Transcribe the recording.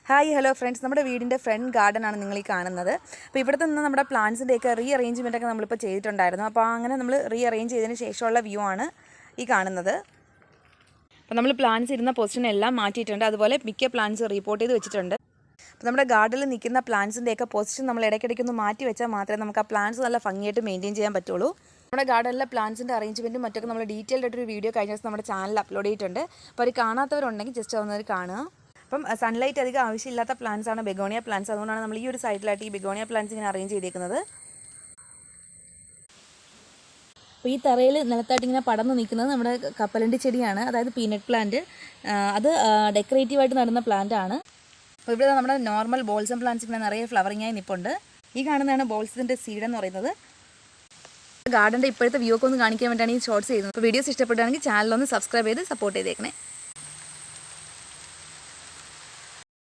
Hi hello friends, നമ്മുടെ വീടിൻ്റെ front garden ആണ് നിങ്ങൾ ഈ കാണുന്നത്. അപ്പോൾ ഇവിടുത്തെ നിന്ന് നമ്മുടെ പ്ലാന്റ്സിൻ്റെയൊക്കെ റീഅറേഞ്ച്മെൻ്റ് ഒക്കെ നമ്മളിപ്പോൾ ചെയ്തിട്ടുണ്ടായിരുന്നു. അപ്പോൾ അങ്ങനെ നമ്മൾ റീഅറേഞ്ച് ചെയ്തതിന് ശേഷമുള്ള വ്യൂ ആണ് ഈ കാണുന്നത്. അപ്പോൾ നമ്മൾ പ്ലാന്റ്സ് ഇരുന്ന പൊസിഷനെല്ലാം മാറ്റിയിട്ടുണ്ട്. അതുപോലെ മിക്ക പ്ലാന്റ്സ് റിപ്പോർട്ട് ചെയ്ത് വെച്ചിട്ടുണ്ട്. അപ്പോൾ നമ്മുടെ ഗാർഡനിൽ നിൽക്കുന്ന പ്ലാന്റ്സിൻ്റെയൊക്കെ പൊസിഷൻ നമ്മൾ ഇടയ്ക്കിടയ്ക്കൊന്ന് മാറ്റി വെച്ചാൽ മാത്രമേ നമുക്ക് ആ പ്ലാന്റ്സ് നല്ല ഭംഗിയായിട്ട് മെയിൻറ്റെയിൻ ചെയ്യാൻ പറ്റുള്ളൂ. നമ്മുടെ ഗാർഡനിലെ പ്ലാന്റ്സിൻ്റെ അറേഞ്ച്മെൻറ്റും മറ്റൊക്കെ നമ്മൾ ഡീറ്റെയിൽഡ് ആയിട്ടൊരു വീഡിയോ കഴിഞ്ഞ ദിവസം നമ്മുടെ ചാനലിൽ അപ്ലോഡ് ചെയ്തിട്ടുണ്ട്. അപ്പോൾ അത് കാണാത്തവരുണ്ടെങ്കിൽ ജസ്റ്റ് അതൊന്ന് കാണുക. അപ്പം സൺലൈറ്റ് അധികം ആവശ്യമില്ലാത്ത പ്ലാന്റ്സ് ആണ് ബെഗോണിയ പ്ലാന്റ്സ്. അതുകൊണ്ടാണ് നമ്മൾ ഈ ഒരു സൈഡിലായിട്ട് ഈ ബെഗോണിയ പ്ലാന്റ്സ് ഇങ്ങനെ അറേഞ്ച് ചെയ്തേക്കുന്നത്. അപ്പോൾ ഈ തറയിൽ നിലത്തായിട്ട് ഇങ്ങനെ പടർന്ന് നിൽക്കുന്നത് നമ്മുടെ കപ്പലണ്ടി ചെടിയാണ്, അതായത് പീനട്ട് പ്ലാന്റ്. അത് ഡെക്കറേറ്റീവായിട്ട് നടുന്ന പ്ലാന്റ് ആണ്. അപ്പോൾ ഇവിടെ നമ്മുടെ നോർമൽ ബോൾസം പ്ലാന്റ്സ് ഇങ്ങനെ നിറയെ ഫ്ലവറിംഗ് ആയി നിൽപ്പുണ്ട്. ഈ കാണുന്നതാണ് ബോൾസിൻ്റെ സീഡ് എന്ന് പറയുന്നത്. ഗാർഡൻ്റെ ഇപ്പോഴത്തെ വ്യൂ ഒക്കെ ഒന്ന് കാണിക്കാൻ വേണ്ടിയാണ് ഈ ഷോർട്സ് ചെയ്യുന്നത്. അപ്പോൾ വീഡിയോസ് ഇഷ്ടപ്പെടുകയാണെങ്കിൽ ചാനലൊന്ന് സബ്സ്ക്രൈബ് ചെയ്ത് സപ്പോർട്ട് ചെയ്തേക്കണേ.